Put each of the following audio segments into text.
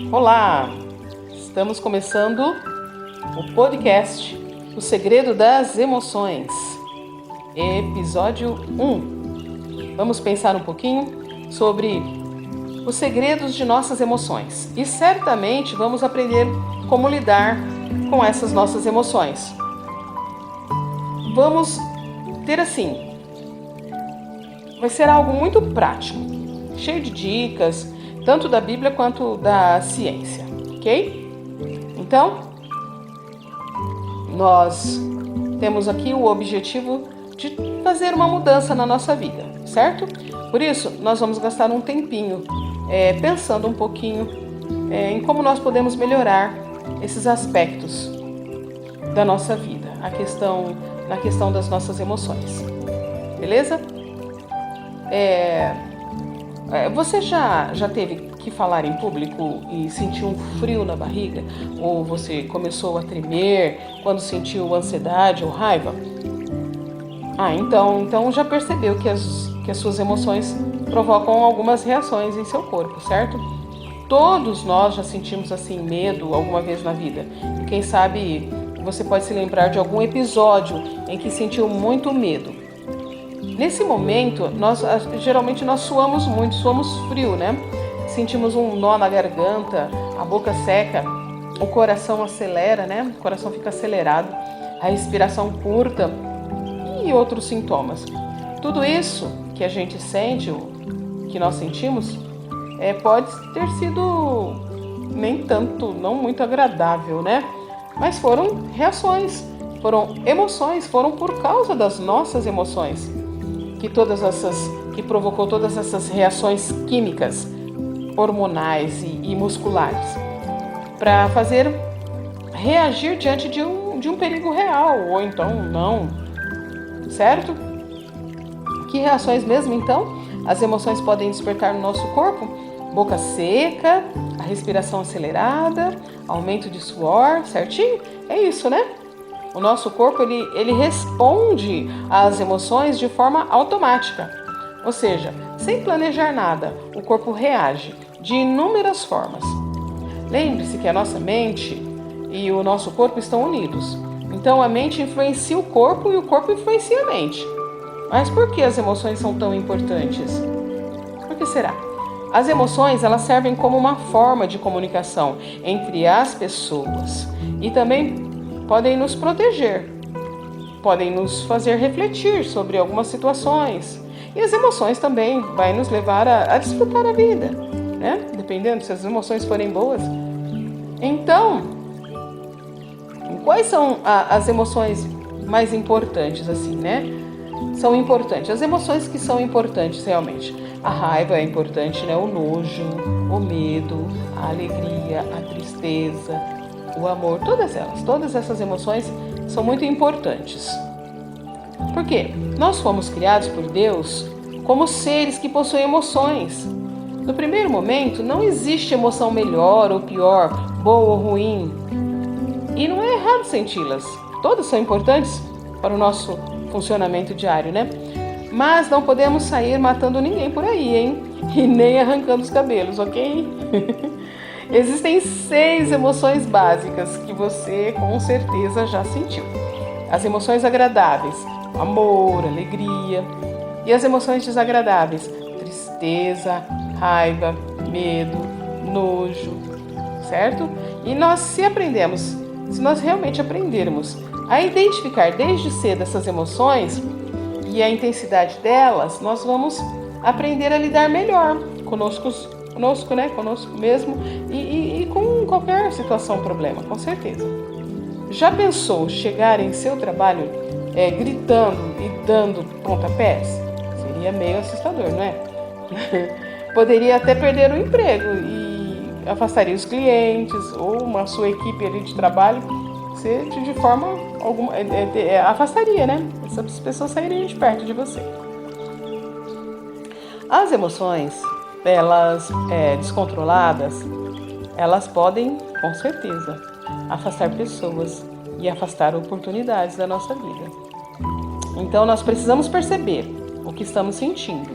Olá! Estamos começando o podcast O Segredo das Emoções, episódio 1. Vamos pensar um pouquinho sobre os segredos de nossas emoções e certamente vamos aprender como lidar com essas nossas emoções. Vamos ter vai ser algo muito prático, cheio de dicas, tanto da Bíblia quanto da ciência, ok? Então, nós temos aqui o objetivo de fazer uma mudança na nossa vida, certo? Por isso, nós vamos gastar um tempinho pensando um pouquinho em como nós podemos melhorar esses aspectos da nossa vida, na questão das nossas emoções, beleza? Você já teve que falar em público e sentiu um frio na barriga? Ou você começou a tremer quando sentiu ansiedade ou raiva? Então já percebeu que as suas emoções provocam algumas reações em seu corpo, certo? Todos nós já sentimos medo alguma vez na vida. E quem sabe você pode se lembrar de algum episódio em que sentiu muito medo. Nesse momento, geralmente nós suamos muito, suamos frio, né? Sentimos um nó na garganta, a boca seca, o coração acelera, né? O coração fica acelerado, a respiração curta e outros sintomas. Tudo isso que a gente sente, que nós sentimos, pode ter sido não muito agradável, né? Mas foram reações, foram emoções, foram por causa das nossas emoções que provocou todas essas reações químicas, hormonais e musculares, para fazer reagir diante de um perigo real, ou então não, certo? Que reações mesmo, então? As emoções podem despertar no nosso corpo? Boca seca, a respiração acelerada, aumento de suor, certinho? É isso, né? O nosso corpo ele responde às emoções de forma automática, ou seja, sem planejar nada, o corpo reage de inúmeras formas. Lembre-se que a nossa mente e o nosso corpo estão unidos, então a mente influencia o corpo e o corpo influencia a mente. Mas por que as emoções são tão importantes? Por que será? As emoções elas servem como uma forma de comunicação entre as pessoas e também podem nos proteger, podem nos fazer refletir sobre algumas situações. E as emoções também vão nos levar a desfrutar a vida, né? Dependendo se as emoções forem boas. Então, quais são as emoções mais importantes, né? São importantes. As emoções que são importantes realmente. A raiva é importante, né? O nojo, o medo, a alegria, a tristeza, o amor, todas essas emoções são muito importantes. Por quê? Nós fomos criados por Deus como seres que possuem emoções. No primeiro momento, não existe emoção melhor ou pior, boa ou ruim. E não é errado senti-las. Todas são importantes para o nosso funcionamento diário, né? Mas não podemos sair matando ninguém por aí, hein? E nem arrancando os cabelos, ok? Existem 6 emoções básicas que você com certeza já sentiu. As emoções agradáveis, amor, alegria. E as emoções desagradáveis, tristeza, raiva, medo, nojo, certo? E se nós realmente aprendermos a identificar desde cedo essas emoções e a intensidade delas, nós vamos aprender a lidar melhor conosco mesmo e com qualquer situação, problema, com certeza. Já pensou chegar em seu trabalho gritando e dando pontapés? Seria meio assustador, não é? Poderia até perder o emprego e afastaria os clientes ou a sua equipe ali de trabalho, você de forma alguma afastaria, né? Essas pessoas sairiam de perto de você. As emoções elas descontroladas, elas podem, com certeza, afastar pessoas e afastar oportunidades da nossa vida. Então, nós precisamos perceber o que estamos sentindo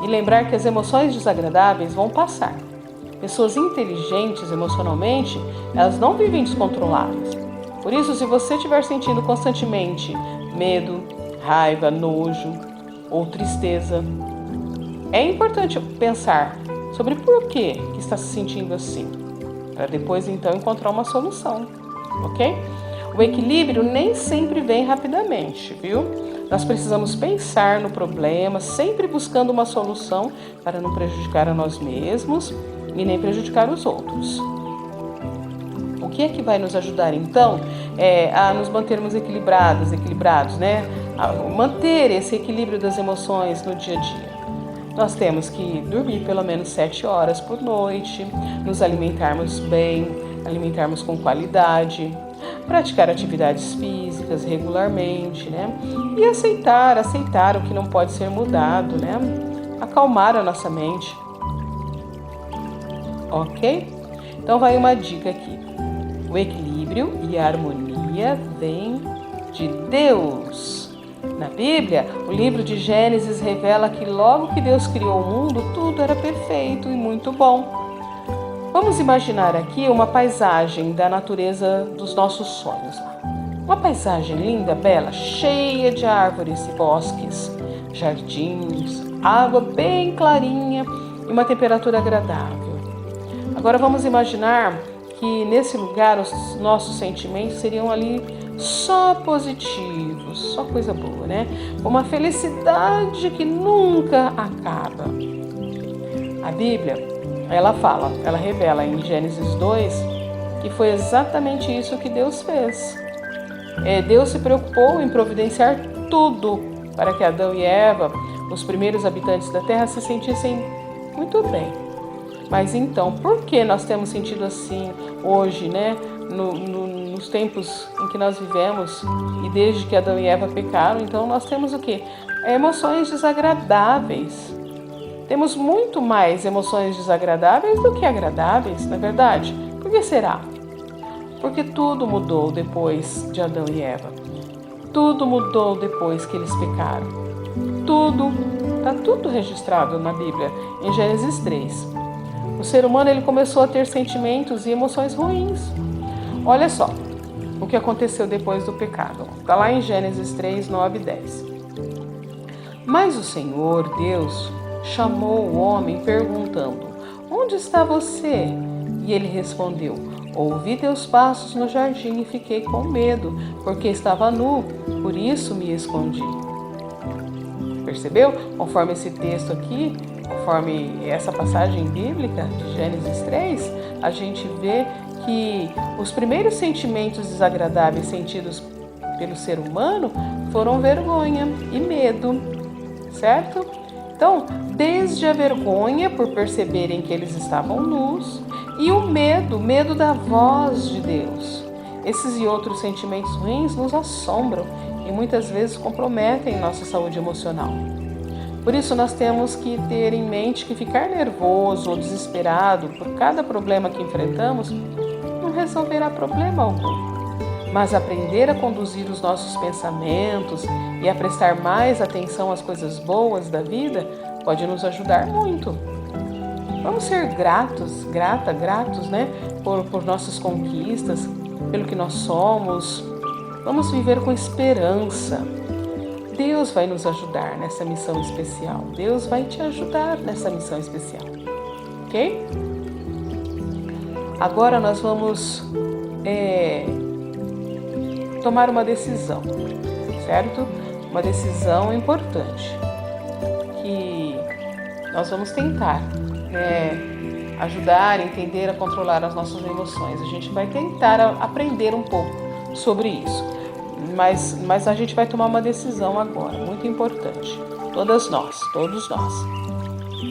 e lembrar que as emoções desagradáveis vão passar. Pessoas inteligentes emocionalmente, elas não vivem descontroladas. Por isso, se você estiver sentindo constantemente medo, raiva, nojo ou tristeza, é importante pensar sobre por que está se sentindo assim, para depois então encontrar uma solução, ok? O equilíbrio nem sempre vem rapidamente, viu? Nós precisamos pensar no problema, sempre buscando uma solução para não prejudicar a nós mesmos e nem prejudicar os outros. O que é que vai nos ajudar então a nos mantermos equilibrados, né? A manter esse equilíbrio das emoções no dia a dia. Nós temos que dormir pelo menos 7 horas por noite, nos alimentarmos bem, alimentarmos com qualidade, praticar atividades físicas regularmente, né? E aceitar o que não pode ser mudado, né? Acalmar a nossa mente. Ok? Então vai uma dica aqui. O equilíbrio e a harmonia vêm de Deus. Na Bíblia, o livro de Gênesis revela que logo que Deus criou o mundo, tudo era perfeito e muito bom. Vamos imaginar aqui uma paisagem da natureza dos nossos sonhos. Uma paisagem linda, bela, cheia de árvores e bosques, jardins, água bem clarinha e uma temperatura agradável. Agora vamos imaginar que nesse lugar os nossos sentimentos seriam ali só positivos, só coisa boa, né? Uma felicidade que nunca acaba. A Bíblia, ela revela em Gênesis 2 que foi exatamente isso que Deus fez. Deus se preocupou em providenciar tudo para que Adão e Eva, os primeiros habitantes da terra, se sentissem muito bem. Mas então, por que nós temos sentido assim hoje, né? Nos tempos em que nós vivemos e desde que Adão e Eva pecaram, então nós temos o quê? Emoções desagradáveis. Temos muito mais emoções desagradáveis do que agradáveis, não é verdade? Por que será? Porque tudo mudou depois de Adão e Eva. Tudo mudou depois que eles pecaram. Está tudo registrado na Bíblia, em Gênesis 3. O ser humano ele começou a ter sentimentos e emoções ruins. Olha só o que aconteceu depois do pecado. Está lá em Gênesis 3, 9 e 10. Mas o Senhor, Deus, chamou o homem perguntando: onde está você? E ele respondeu: ouvi teus passos no jardim e fiquei com medo, porque estava nu, por isso me escondi. Percebeu? Conforme esse texto aqui, conforme essa passagem bíblica de Gênesis 3, a gente vê que os primeiros sentimentos desagradáveis sentidos pelo ser humano foram vergonha e medo, certo? Então, desde a vergonha por perceberem que eles estavam nus e o medo da voz de Deus. Esses e outros sentimentos ruins nos assombram e muitas vezes comprometem nossa saúde emocional. Por isso, nós temos que ter em mente que ficar nervoso ou desesperado por cada problema que enfrentamos não resolverá problema algum. Mas aprender a conduzir os nossos pensamentos e a prestar mais atenção às coisas boas da vida pode nos ajudar muito. Vamos ser gratos, né, por nossas conquistas, pelo que nós somos. Vamos viver com esperança. Deus vai nos ajudar nessa missão especial. Deus vai te ajudar nessa missão especial. Ok? Agora nós vamos tomar uma decisão, certo? Uma decisão importante que nós vamos tentar ajudar, entender a controlar as nossas emoções. A gente vai tentar aprender um pouco sobre isso, mas a gente vai tomar uma decisão agora, muito importante. Todos nós.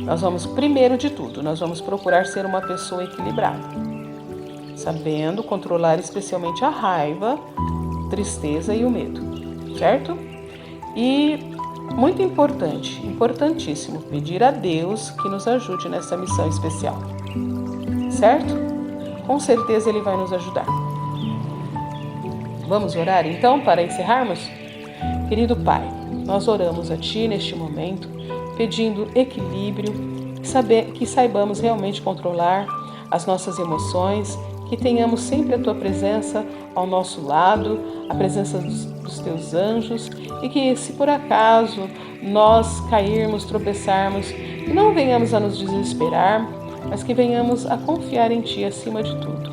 Nós vamos, primeiro de tudo, nós vamos procurar ser uma pessoa equilibrada, sabendo controlar especialmente a raiva, tristeza e o medo, certo? E muito importante, importantíssimo, pedir a Deus que nos ajude nessa missão especial, certo? Com certeza Ele vai nos ajudar. Vamos orar então para encerrarmos? Querido Pai, nós oramos a Ti neste momento, pedindo equilíbrio, que saibamos realmente controlar as nossas emoções, que tenhamos sempre a Tua presença ao nosso lado, a presença dos Teus anjos, e que se por acaso nós cairmos, tropeçarmos, não venhamos a nos desesperar, mas que venhamos a confiar em Ti acima de tudo.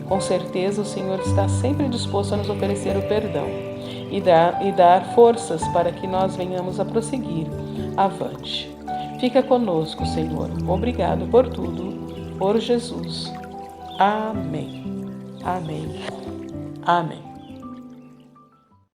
Com certeza o Senhor está sempre disposto a nos oferecer o perdão e dar forças para que nós venhamos a prosseguir avante. Fica conosco, Senhor. Obrigado por tudo, por Jesus. Amém. Amém. Amém.